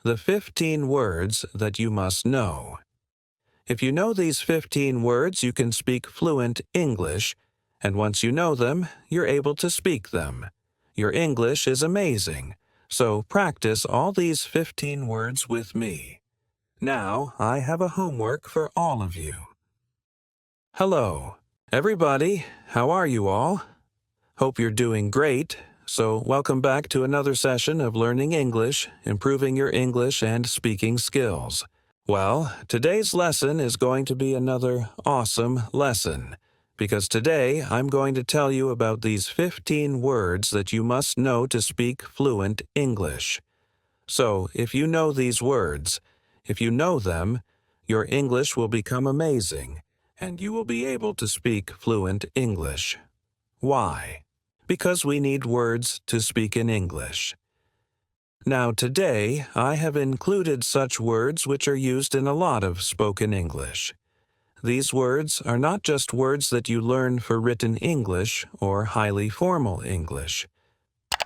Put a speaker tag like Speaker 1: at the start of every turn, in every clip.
Speaker 1: The 15 words that you must know. If you know these 15 words, you can speak fluent English, and once you know them, you're able to speak them. Your English is amazing, so practice all these 15 words with me. Now, I have a homework for all of you. Hello, everybody. How are you all? Hope you're doing great. So welcome back to another session of learning English, improving your English and speaking skills. Well, today's lesson is going to be another awesome lesson, because today I'm going to tell you about these 15 words that you must know to speak fluent English. So, if you know these words, if you know them, your English will become amazing, and you will be able to speak fluent English. Why? Because we need words to speak in English. Now today, I have included such words which are used in a lot of spoken English. These words are not just words that you learn for written English or highly formal English.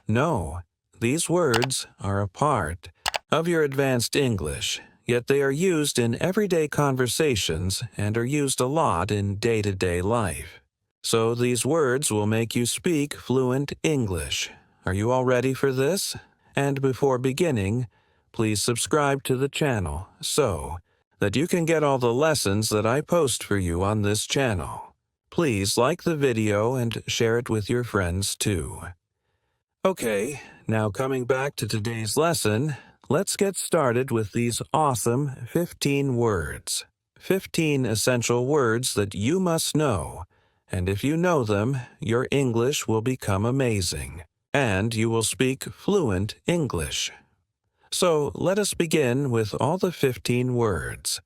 Speaker 1: No, these words are a part of your advanced English, yet they are used in everyday conversations and are used a lot in day-to-day life. So these words will make you speak fluent English. Are you all ready for this? And before beginning, please subscribe to the channel so that you can get all the lessons that I post for you on this channel. Please like the video and share it with your friends too. Okay, now coming back to today's lesson, let's get started with these awesome 15 words. 15 essential words that you must know. And if you know them, your English will become amazing, and you will speak fluent English. So let us begin with all the 15 words.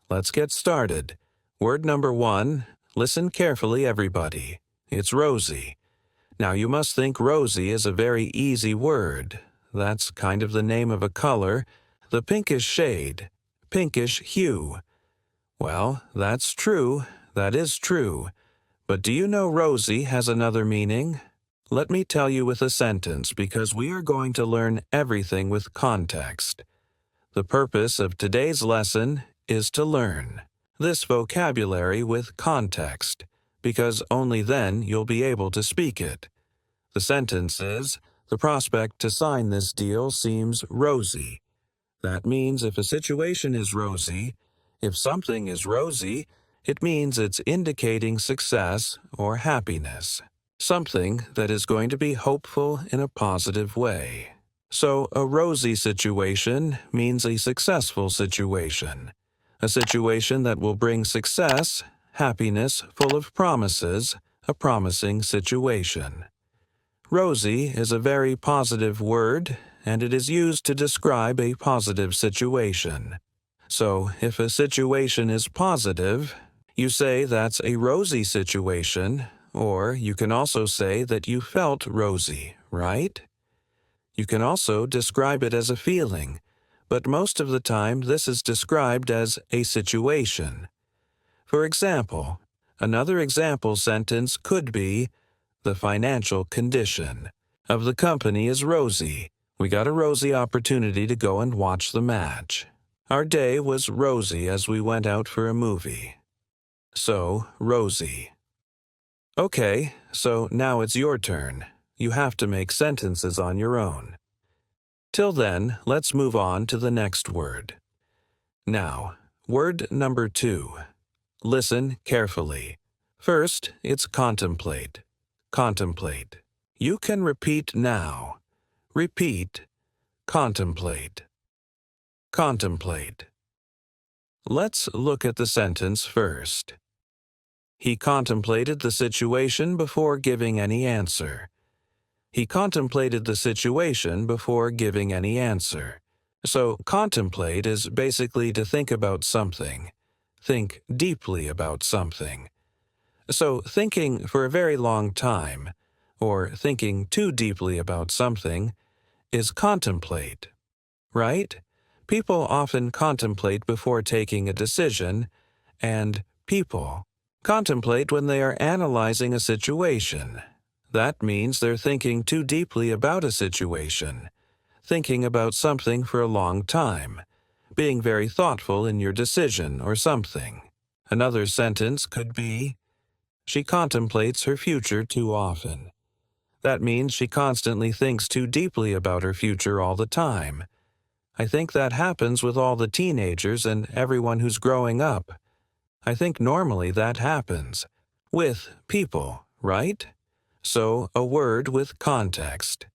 Speaker 1: Let's get started. Word number 1, listen carefully everybody. It's rosy. Now you must think rosy is a very easy word. That's kind of the name of a color, the pinkish shade, pinkish hue. Well, that's true, that is true. But do you know rosy has another meaning? Let me tell you with a sentence because we are going to learn everything with context. The purpose of today's lesson is to learn this vocabulary with context, because only then you'll be able to speak it. The sentence is, the prospect to sign this deal seems rosy. That means if a situation is rosy, if something is rosy, it means it's indicating success or happiness, something that is going to be hopeful in a positive way. So a rosy situation means a successful situation, a situation that will bring success, happiness full of promises, a promising situation. Rosy is a very positive word, and it is used to describe a positive situation. So if a situation is positive, you say that's a rosy situation, or you can also say that you felt rosy, right? You can also describe it as a feeling, but most of the time this is described as a situation. For example, another example sentence could be, the financial condition of the company is rosy. We got a rosy opportunity to go and watch the match. Our day was rosy as we went out for a movie. So, rosy. Okay, so now it's your turn. You have to make sentences on your own. Till then, let's move on to the next word. Now, word number 2. Listen carefully. First, it's contemplate. Contemplate. You can repeat now. Repeat. Contemplate. Contemplate. Let's look at the sentence first. He contemplated the situation before giving any answer. He contemplated the situation before giving any answer. So, contemplate is basically to think about something. Think deeply about something. So, thinking for a very long time, or thinking too deeply about something, is contemplate. Right? People often contemplate before taking a decision, and people contemplate when they are analyzing a situation. That means they're thinking too deeply about a situation. thinking about something for a long time, being very thoughtful in your decision or something. Another sentence could be, she contemplates her future too often. That means she constantly thinks too deeply about her future all the time. I think that happens with all the teenagers and everyone who's growing up. I think normally that happens. With people, right? So, a word with context.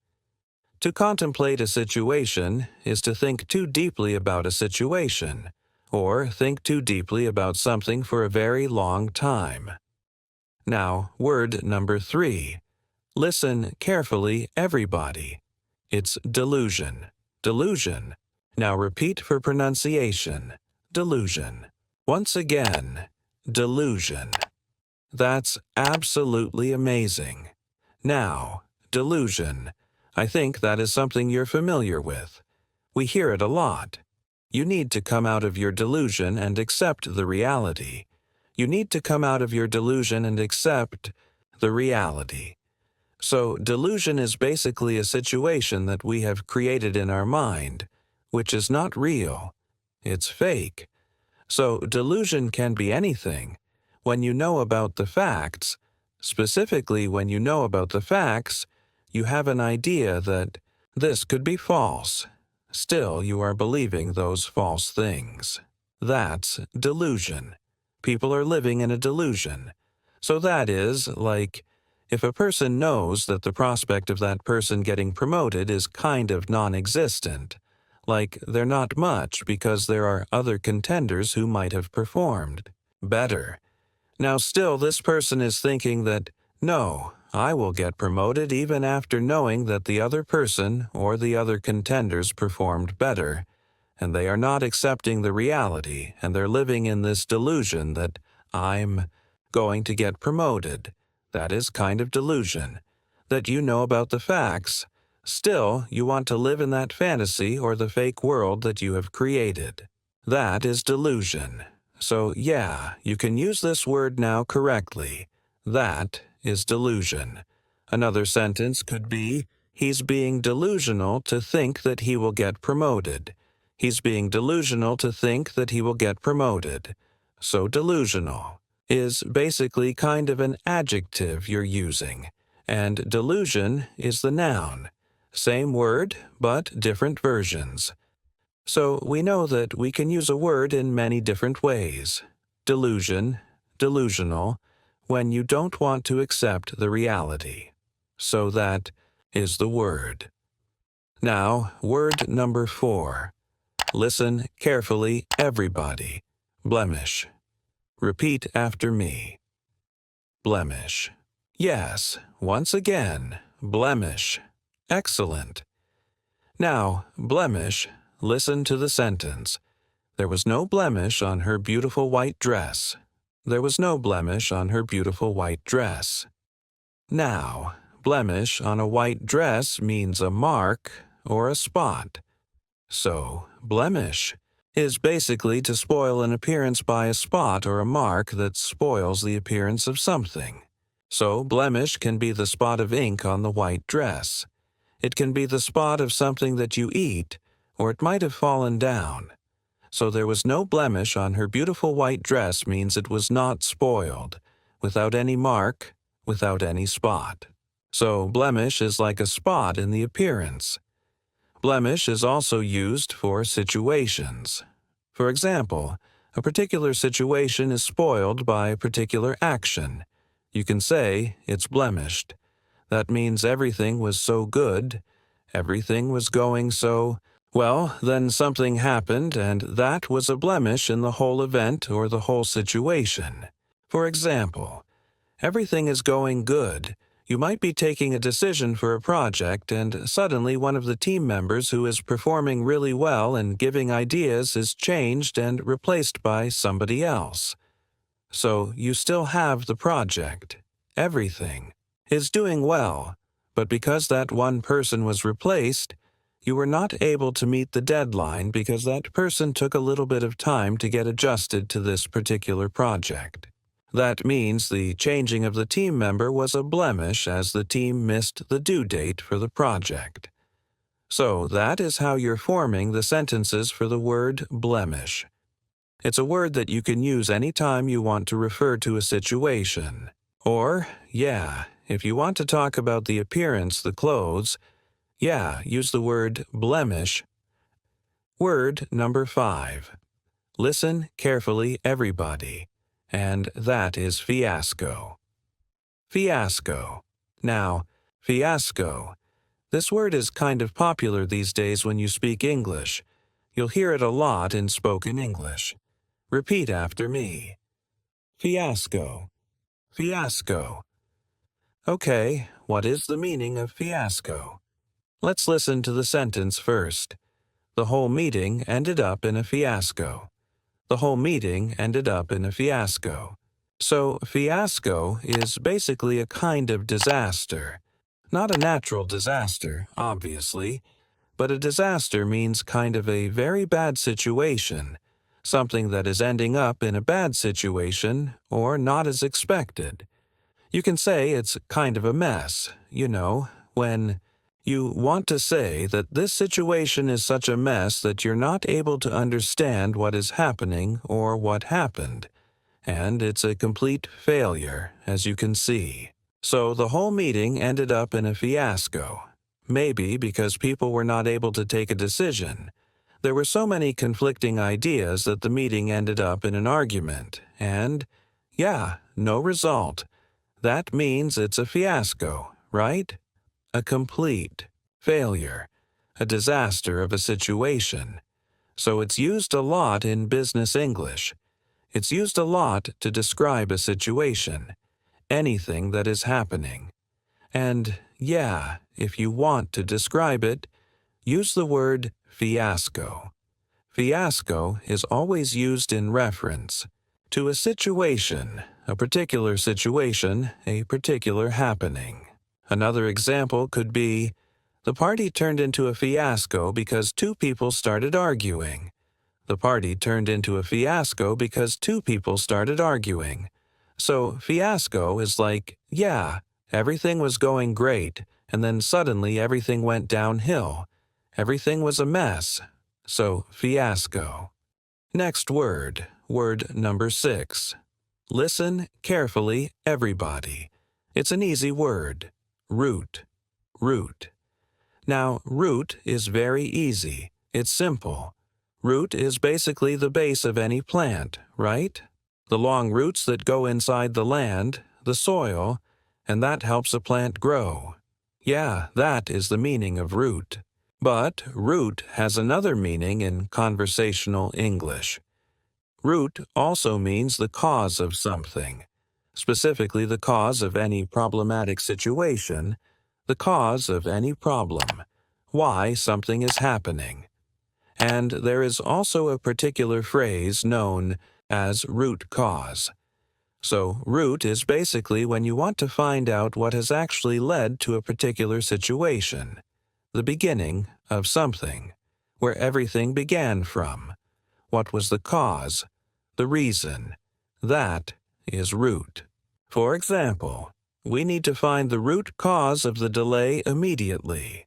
Speaker 1: To contemplate a situation is to think too deeply about a situation, or think too deeply about something for a very long time. Now, word number 3. Listen carefully, everybody. It's delusion. Delusion. Now repeat for pronunciation. Delusion. Once again, delusion. That's absolutely amazing. Now, delusion. I think that is something you're familiar with. We hear it a lot. You need to come out of your delusion and accept the reality. You need to come out of your delusion and accept the reality. So, delusion is basically a situation that we have created in our mind, which is not real. It's fake. So, delusion can be anything. When you know about the facts, specifically when you know about the facts, you have an idea that this could be false. Still, you are believing those false things. That's delusion. People are living in a delusion. So that is, like, if a person knows that the prospect of that person getting promoted is kind of non-existent, like they're not much because there are other contenders who might have performed better. Now still this person is thinking that, no, I will get promoted even after knowing that the other person or the other contenders performed better, and they are not accepting the reality, and they're living in this delusion that I'm going to get promoted. That is kind of delusion, that you know about the facts. Still, you want to live in that fantasy or the fake world that you have created. That is delusion. So yeah, you can use this word now correctly. That is delusion. Another sentence could be, he's being delusional to think that he will get promoted. He's being delusional to think that he will get promoted. So delusional is basically kind of an adjective you're using, and delusion is the noun. Same word, but different versions. So we know that we can use a word in many different ways. Delusion, delusional, when you don't want to accept the reality. So that is the word. Now, word number 4. Listen carefully, everybody. Blemish. Repeat after me. Blemish. Yes, once again, blemish. Excellent. Now, blemish, listen to the sentence. There was no blemish on her beautiful white dress. There was no blemish on her beautiful white dress. Now, blemish on a white dress means a mark or a spot. So, blemish is basically to spoil an appearance by a spot or a mark that spoils the appearance of something. So, blemish can be the spot of ink on the white dress. It can be the spot of something that you eat, or it might have fallen down. So there was no blemish on her beautiful white dress means it was not spoiled, without any mark, without any spot. So, blemish is like a spot in the appearance. Blemish is also used for situations. For example, a particular situation is spoiled by a particular action. You can say it's blemished. That means everything was so good, everything was going so well, then something happened, and that was a blemish in the whole event or the whole situation. For example, everything is going good. You might be taking a decision for a project, and suddenly one of the team members who is performing really well and giving ideas is changed and replaced by somebody else. So you still have the project. Everything is doing well, but because that one person was replaced, you were not able to meet the deadline because that person took a little bit of time to get adjusted to this particular project. That means the changing of the team member was a blemish as the team missed the due date for the project. So that is how you're forming the sentences for the word blemish. It's a word that you can use anytime you want to refer to a situation. Or, yeah, if you want to talk about the appearance, the clothes, yeah, use the word blemish. Word number 5. Listen carefully, everybody. And that is fiasco. Fiasco. Now, fiasco. This word is kind of popular these days when you speak English. You'll hear it a lot in spoken English. Repeat after me. Fiasco. Fiasco. Okay, what is the meaning of fiasco? Let's listen to the sentence first. The whole meeting ended up in a fiasco. The whole meeting ended up in a fiasco. So, fiasco is basically a kind of disaster. Not a natural disaster, obviously, but a disaster means kind of a very bad situation, something that is ending up in a bad situation or not as expected. You can say it's kind of a mess, when you want to say that this situation is such a mess that you're not able to understand what is happening or what happened. And it's a complete failure, as you can see. So the whole meeting ended up in a fiasco. Maybe because people were not able to take a decision. There were so many conflicting ideas that the meeting ended up in an argument, and, yeah, no result. That means it's a fiasco, right? A complete failure, a disaster of a situation. So it's used a lot in business English. It's used a lot to describe a situation, anything that is happening. And, yeah, if you want to describe it, use the word fiasco. Fiasco is always used in reference to a situation, a particular situation, a particular happening. Another example could be, the party turned into a fiasco because two people started arguing. The party turned into a fiasco because two people started arguing. So, fiasco is like, yeah, everything was going great, and then suddenly everything went downhill. Everything was a mess. So, fiasco. Next word, word number 6. Listen carefully, everybody. It's an easy word. Root. Root. Now, root is very easy. It's simple. Root is basically the base of any plant, right? The long roots that go inside the land, the soil, and that helps a plant grow. Yeah, that is the meaning of root. But root has another meaning in conversational English. Root also means the cause of something, specifically the cause of any problematic situation, the cause of any problem, why something is happening. And there is also a particular phrase known as root cause. So, root is basically when you want to find out what has actually led to a particular situation, the beginning of something, where everything began from. What was the cause, the reason? That is root. For example, we need to find the root cause of the delay immediately.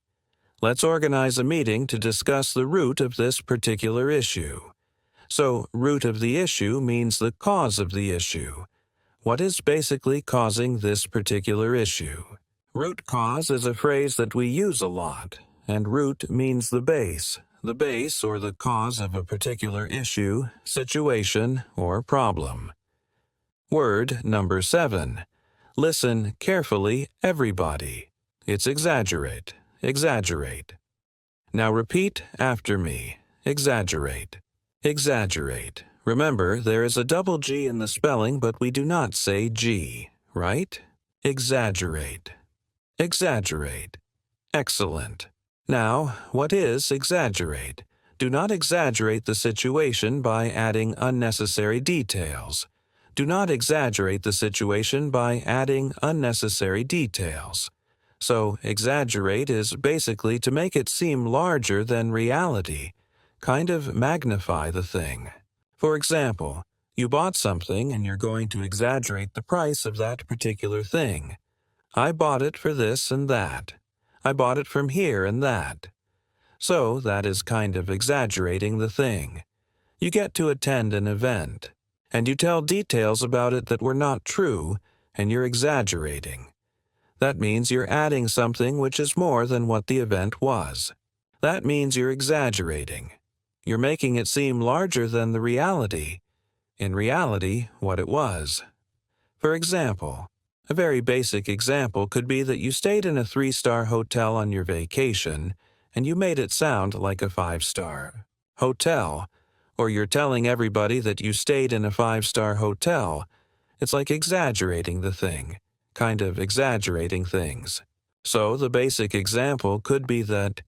Speaker 1: Let's organize a meeting to discuss the root of this particular issue. So, root of the issue means the cause of the issue. What is basically causing this particular issue? Root cause is a phrase that we use a lot, and root means the base or the cause of a particular issue, situation, or problem. Word number 7. Listen carefully, everybody. It's exaggerate. Exaggerate. Now repeat after me. Exaggerate. Exaggerate. Remember, there is a double G in the spelling, but we do not say G, right? Exaggerate. Exaggerate. Excellent. Now, what is exaggerate? Do not exaggerate the situation by adding unnecessary details. Do not exaggerate the situation by adding unnecessary details. So, exaggerate is basically to make it seem larger than reality, kind of magnify the thing. For example, you bought something and you're going to exaggerate the price of that particular thing. I bought it for this and that. I bought it from here and that. So that is kind of exaggerating the thing. You get to attend an event, and you tell details about it that were not true, and you're exaggerating. That means you're adding something which is more than what the event was. That means you're exaggerating. You're making it seem larger than the reality. In reality, what it was. For example, a very basic example could be that you stayed in a 3-star hotel on your vacation, and you made it sound like a 5-star hotel, or you're telling everybody that you stayed in a 5-star hotel. It's like exaggerating the thing, kind of exaggerating things. So the basic example could be that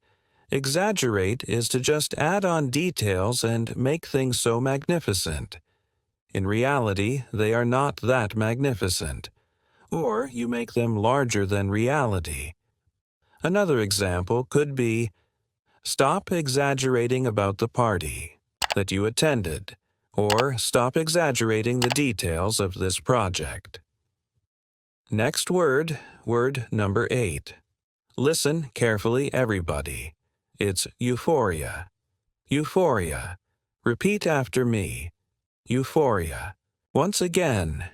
Speaker 1: exaggerate is to just add on details and make things so magnificent. In reality, they are not that magnificent, or you make them larger than reality. Another example could be, stop exaggerating about the party that you attended, or stop exaggerating the details of this project. Next word, word number 8. Listen carefully, everybody. It's euphoria. Euphoria. Repeat after me. Euphoria. Once again,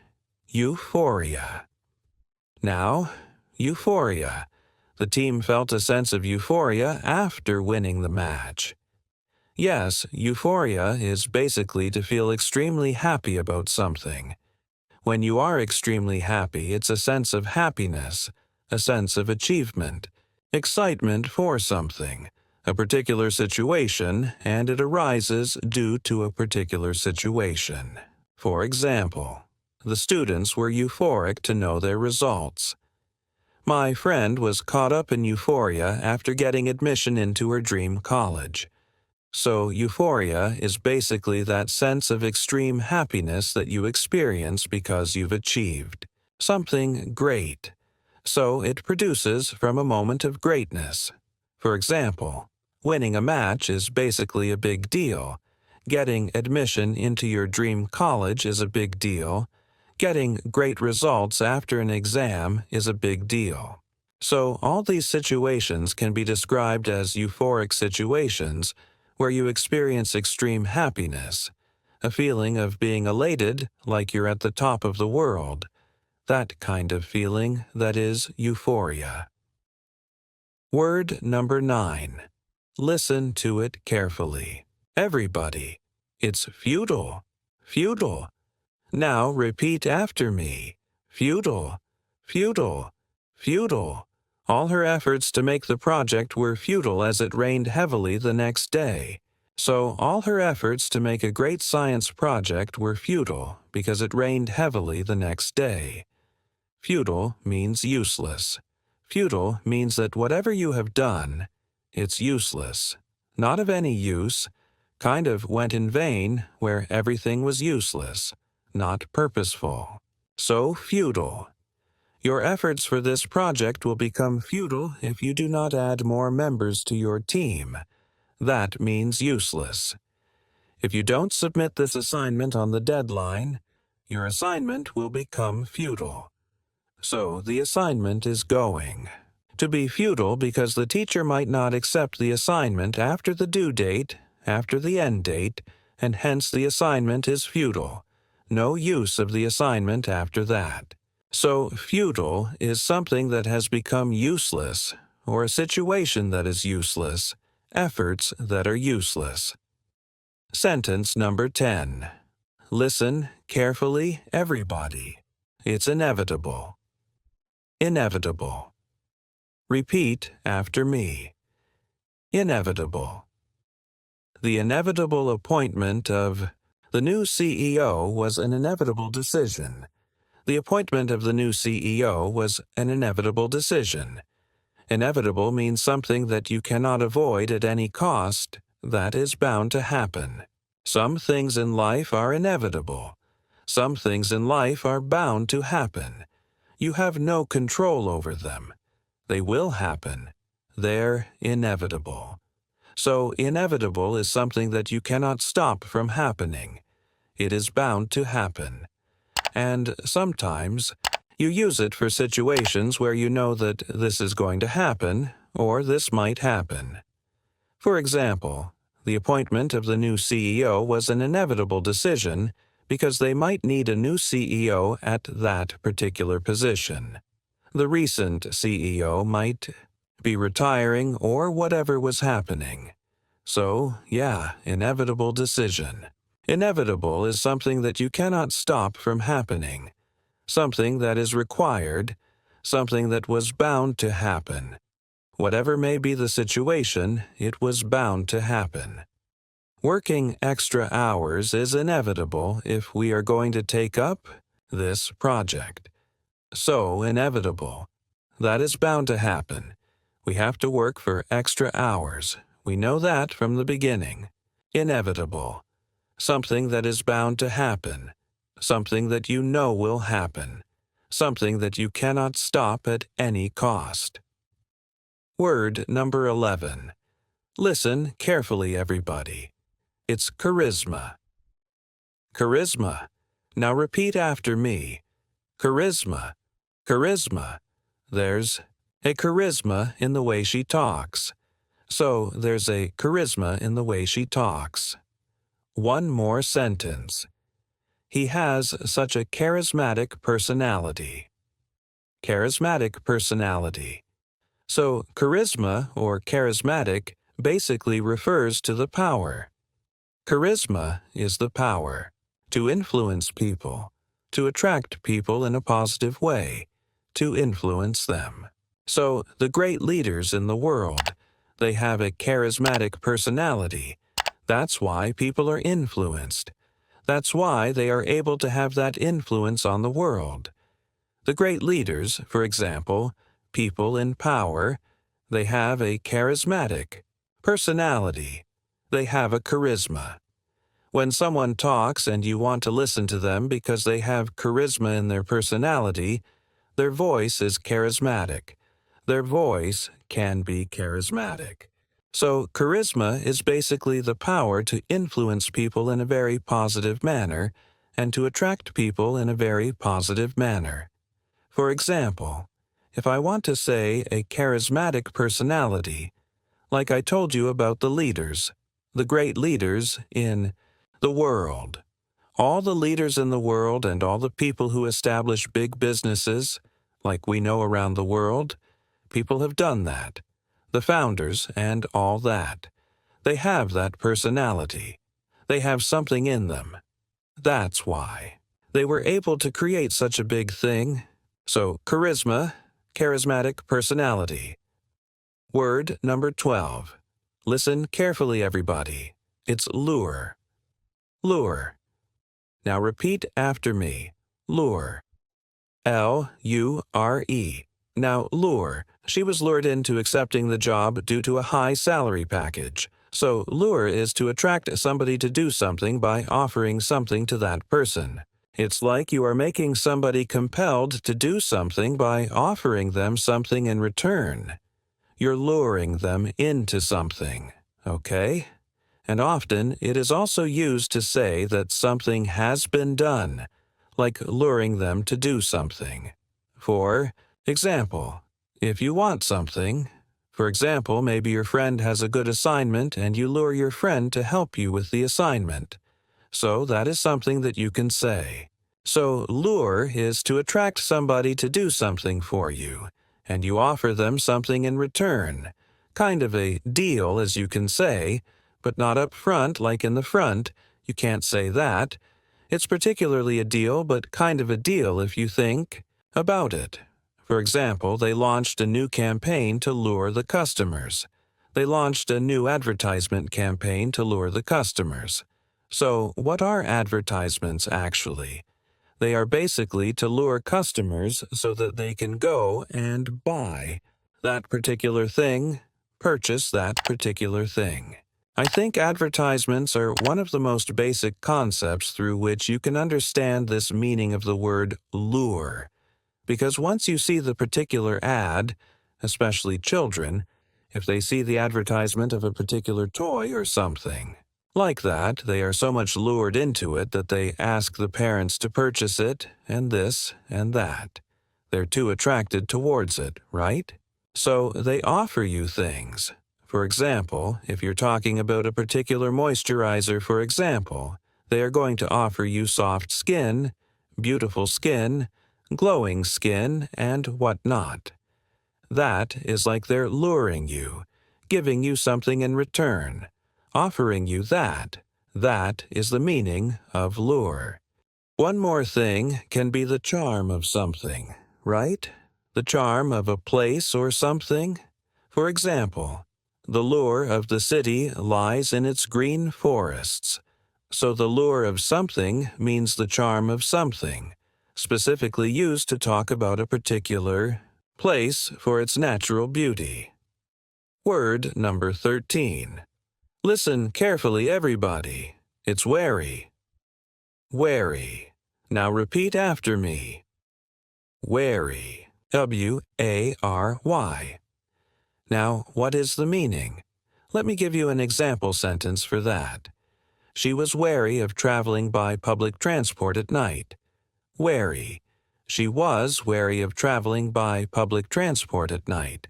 Speaker 1: euphoria. Now, euphoria. The team felt a sense of euphoria after winning the match. Yes, euphoria is basically to feel extremely happy about something. When you are extremely happy, it's a sense of happiness, a sense of achievement, excitement for something, a particular situation, and it arises due to a particular situation. For example, the students were euphoric to know their results. My friend was caught up in euphoria after getting admission into her dream college. So euphoria is basically that sense of extreme happiness that you experience because you've achieved something great. So it produces from a moment of greatness. For example, winning a match is basically a big deal. Getting admission into your dream college is a big deal. Getting great results after an exam is a big deal. So all these situations can be described as euphoric situations where you experience extreme happiness, a feeling of being elated like you're at the top of the world. That kind of feeling, that is euphoria. Word number 9. Listen to it carefully. Everybody. It's feudal. Feudal. Now repeat after me. Feudal. Feudal. Feudal. All her efforts to make the project were futile as it rained heavily the next day. So all her efforts to make a great science project were futile because it rained heavily the next day. Futile means useless. Futile means that whatever you have done, it's useless. Not of any use, kind of went in vain where everything was useless, not purposeful. So futile. Your efforts for this project will become futile if you do not add more members to your team. That means useless. If you don't submit this assignment on the deadline, your assignment will become futile. So the assignment is going to be futile because the teacher might not accept the assignment after the due date, after the end date, and hence the assignment is futile. No use of the assignment after that. So futile is something that has become useless, or a situation that is useless, efforts that are useless. Sentence number 10. Listen carefully, everybody. It's inevitable. Inevitable. Repeat after me. Inevitable. The inevitable appointment of the new CEO was an inevitable decision. The appointment of the new CEO was an inevitable decision. Inevitable means something that you cannot avoid at any cost, that is bound to happen. Some things in life are inevitable. Some things in life are bound to happen. You have no control over them. They will happen. They're inevitable. So inevitable is something that you cannot stop from happening. It is bound to happen. And sometimes you use it for situations where you know that this is going to happen or this might happen. For example, the appointment of the new CEO was an inevitable decision because they might need a new CEO at that particular position. The recent CEO might be retiring or whatever was happening. So, yeah, inevitable decision. Inevitable is something that you cannot stop from happening, something that is required, something that was bound to happen. Whatever may be the situation, it was bound to happen. Working extra hours is inevitable if we are going to take up this project. So inevitable. That is bound to happen. We have to work for extra hours. We know that from the beginning. Inevitable. Something that is bound to happen. Something that you know will happen. Something that you cannot stop at any cost. Word number 11. Listen carefully, everybody. It's charisma. Charisma. Now repeat after me. Charisma. Charisma. There's a charisma in the way she talks. So there's a charisma in the way she talks. One more sentence. He has such a charismatic personality. Charismatic personality. So charisma or charismatic basically refers to the power. Charisma is the power to influence people, to attract people in a positive way, to influence them. So the great leaders in the world, they have a charismatic personality. That's why people are influenced. That's why they are able to have that influence on the world. The great leaders, for example, people in power, they have a charismatic personality. They have a charisma. When someone talks and you want to listen to them because they have charisma in their personality, their voice is charismatic. Their voice can be charismatic. So charisma is basically the power to influence people in a very positive manner and to attract people in a very positive manner. For example, if I want to say a charismatic personality, like I told you about the leaders, the great leaders in the world, all the leaders in the world and all the people who establish big businesses, like we know around the world, people have done that. The founders and all that. They have that personality. They have something in them. That's why. They were able to create such a big thing. So, charisma, charismatic personality. Word number 12. Listen carefully, everybody. It's lure. Lure. Now repeat after me. Lure. L-U-R-E. Now, lure. She was lured into accepting the job due to a high salary package. So, lure is to attract somebody to do something by offering something to that person. It's like you are making somebody compelled to do something by offering them something in return. You're luring them into something, okay? And often, it is also used to say that something has been done, like luring them to do something. For example, if you want something, for example, maybe your friend has a good assignment and you lure your friend to help you with the assignment. So that is something that you can say. So lure is to attract somebody to do something for you, and you offer them something in return. Kind of a deal, as you can say, but not up front like in the front. You can't say that. It's particularly a deal, but kind of a deal if you think about it. For example, they launched a new campaign to lure the customers. They launched a new advertisement campaign to lure the customers. So, what are advertisements actually? They are basically to lure customers so that they can go and buy that particular thing, purchase that particular thing. I think advertisements are one of the most basic concepts through which you can understand this meaning of the word lure. Because once you see the particular ad, especially children, if they see the advertisement of a particular toy or something like that, they are so much lured into it that they ask the parents to purchase it, and this and that. They're too attracted towards it, right? So they offer you things. For example, if you're talking about a particular moisturizer, for example, they are going to offer you soft skin, beautiful skin, glowing skin, and whatnot. That is like they're luring you, giving you something in return, offering you that. That is the meaning of lure. One more thing can be the charm of something, right? The charm of a place or something. For example, the lure of the city lies in its green forests. So the lure of something means the charm of something, specifically used to talk about a particular place for its natural beauty. Word number 13. Listen carefully, everybody. It's wary. Wary. Now repeat after me. Wary. W-A-R-Y. Now, what is the meaning? Let me give you an example sentence for that. She was wary of traveling by public transport at night. Wary. She was wary of traveling by public transport at night.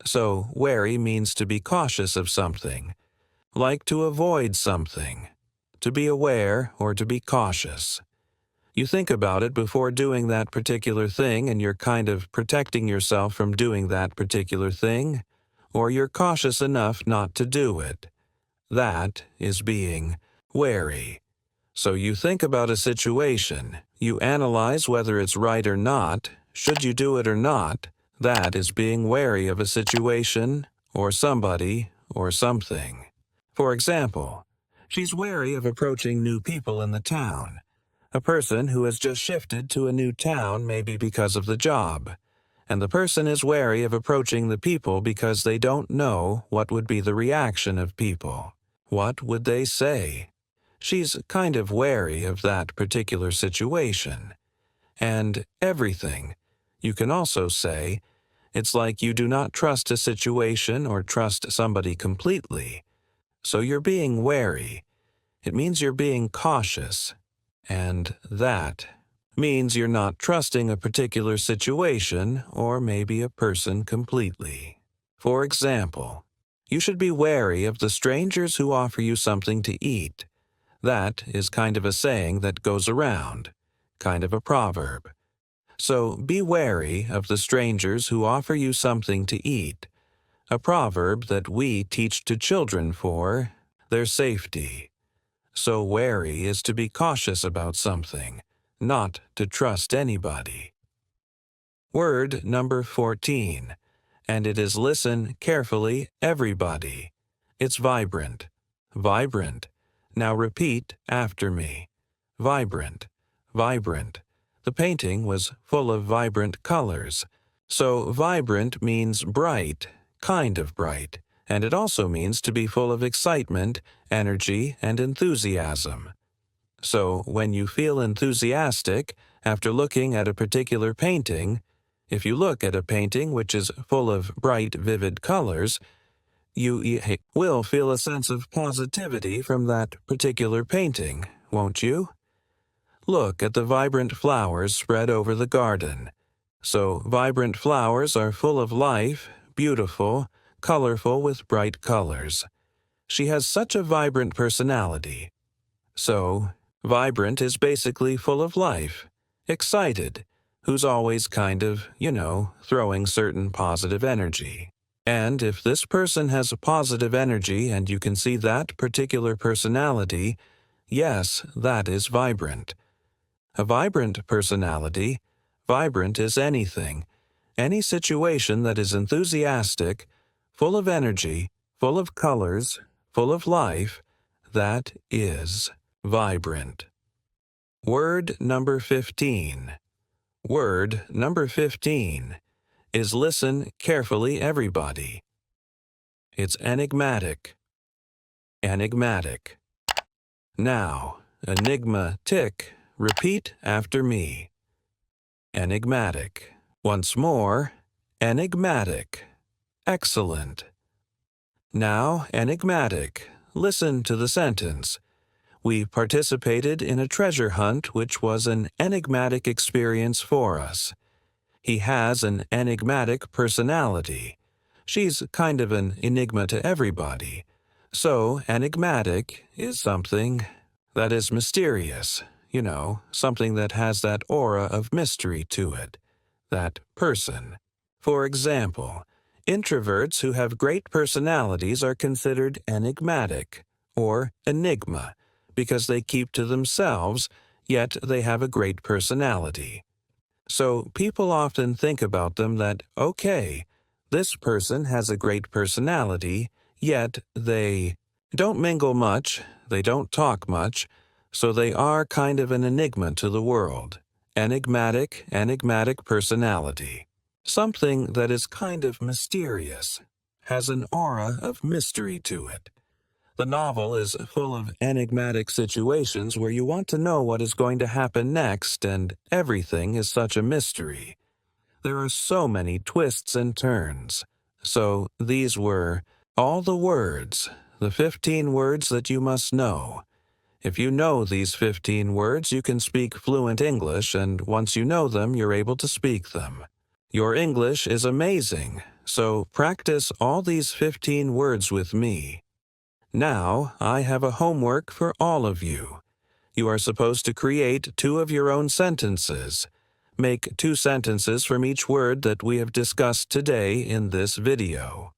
Speaker 1: So, wary means to be cautious of something, like to avoid something, to be aware or to be cautious. You think about it before doing that particular thing and you're kind of protecting yourself from doing that particular thing, or you're cautious enough not to do it. That is being wary. So you think about a situation, you analyze whether it's right or not, should you do it or not. That is being wary of a situation, or somebody, or something. For example, she's wary of approaching new people in the town. A person who has just shifted to a new town maybe because of the job, and the person is wary of approaching the people because they don't know what would be the reaction of people. What would they say? She's kind of wary of that particular situation. And everything. You can also say, it's like you do not trust a situation or trust somebody completely. So you're being wary. It means you're being cautious. And that means you're not trusting a particular situation or maybe a person completely. For example, you should be wary of the strangers who offer you something to eat. That is kind of a saying that goes around, kind of a proverb. So be wary of the strangers who offer you something to eat, a proverb that we teach to children for their safety. So wary is to be cautious about something, not to trust anybody. Word number 14, and it is listen carefully, everybody. It's vibrant. Vibrant. Now repeat after me. Vibrant. Vibrant. The painting was full of vibrant colors. So vibrant means bright, kind of bright. And it also means to be full of excitement, energy, and enthusiasm. So when you feel enthusiastic after looking at a particular painting, if you look at a painting which is full of bright, vivid colors, you will feel a sense of positivity from that particular painting, won't you? Look at the vibrant flowers spread over the garden. So vibrant flowers are full of life, beautiful, colorful with bright colors. She has such a vibrant personality. So, vibrant is basically full of life, excited, who's always kind of, throwing certain positive energy. And if this person has a positive energy and you can see that particular personality, yes, that is vibrant. A vibrant personality, vibrant is anything, any situation that is enthusiastic, full of energy, full of colors, full of life, that is vibrant. Word number 15. Word number 15 is listen carefully, everybody. It's enigmatic. Enigmatic. Now, enigmatic. Repeat after me. Enigmatic. Once more, enigmatic. Excellent. Now, enigmatic. Listen to the sentence. We participated in a treasure hunt which was an enigmatic experience for us. He has an enigmatic personality. She's kind of an enigma to everybody. So, enigmatic is something that is mysterious, something that has that aura of mystery to it, that person. For example, introverts who have great personalities are considered enigmatic, or enigma, because they keep to themselves, yet they have a great personality. So people often think about them that, okay, this person has a great personality, yet they don't mingle much, they don't talk much, so they are kind of an enigma to the world. Enigmatic personality. Something that is kind of mysterious, has an aura of mystery to it. The novel is full of enigmatic situations where you want to know what is going to happen next, and everything is such a mystery. There are so many twists and turns. So these were all the words, the 15 words that you must know. If you know these 15 words, you can speak fluent English, and once you know them, you're able to speak them. Your English is amazing, so practice all these 15 words with me. Now, I have a homework for all of you. You are supposed to create 2 of your own sentences. Make 2 sentences from each word that we have discussed today in this video.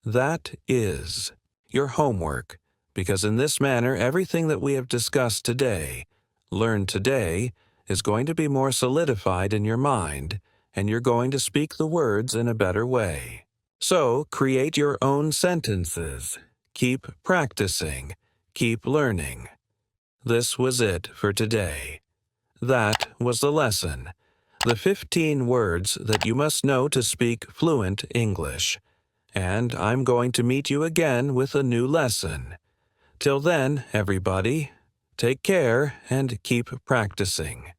Speaker 1: That is your homework, because in this manner, everything that we have discussed today, learned today, is going to be more solidified in your mind, and you're going to speak the words in a better way. So, create your own sentences. Keep practicing. Keep learning. This was it for today. That was the lesson. The 15 words that you must know to speak fluent English. And I'm going to meet you again with a new lesson. Till then, everybody, take care and keep practicing.